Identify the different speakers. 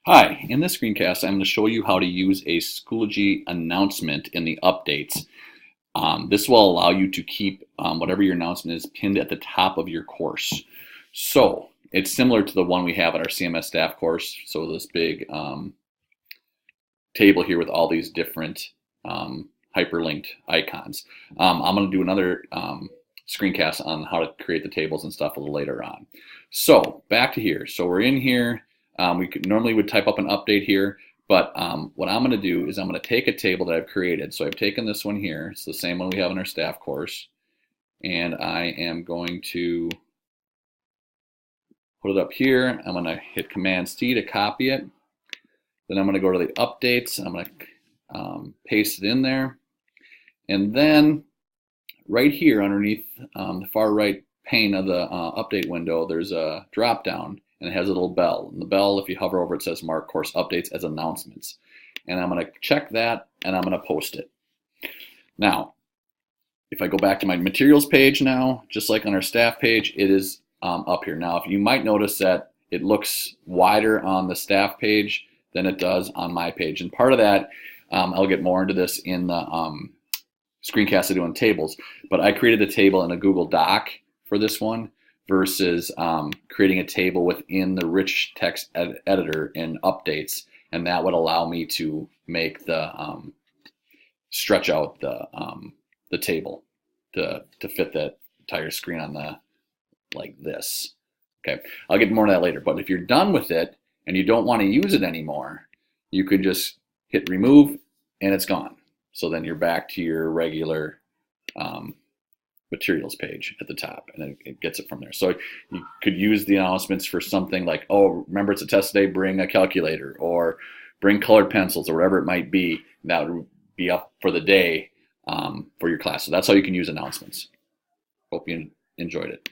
Speaker 1: Hi, in this screencast, I'm going to show you how to use a Schoology announcement in the updates. This will allow you to keep whatever your announcement is pinned at the top of your course. So it's similar to the one we have at our CMS staff course. So this big table here with all these different hyperlinked icons. I'm going to do another screencast on how to create the tables and stuff a little later on. So back to here. So we're in here. We normally would type up an update here, but what I'm going to do is I'm going to take a table that I've created. So I've taken this one here. It's the same one we have in our staff course. And I am going to put it up here. I'm going to hit Command-C to copy it. Then I'm going to go to the updates. I'm going to paste it in there. And then right here underneath the far right pane of the update window, there's a drop down. And it has a little bell. And the bell, if you hover over it, says Mark Course Updates as Announcements. And I'm going to check that, and I'm going to post it. Now, if I go back to my materials page now, just like on our staff page, it is up here. Now, if you might notice that it looks wider on the staff page than it does on my page. And part of that, I'll get more into this in the screencast I do on tables. But I created a table in a Google Doc for this one, versus creating a table within the rich text editor in updates, and that would allow me to make the stretch out the table to fit the entire screen on the like this. Okay, I'll get more to that later. But if you're done with it and you don't want to use it anymore, you could just hit remove and it's gone. So then you're back to your regular materials page at the top, and it gets it from there. So you could use the announcements for something like, oh, remember it's a test day, bring a calculator, or bring colored pencils, or whatever it might be. That would be up for the day for your class. So that's how you can use announcements. Hope you enjoyed it.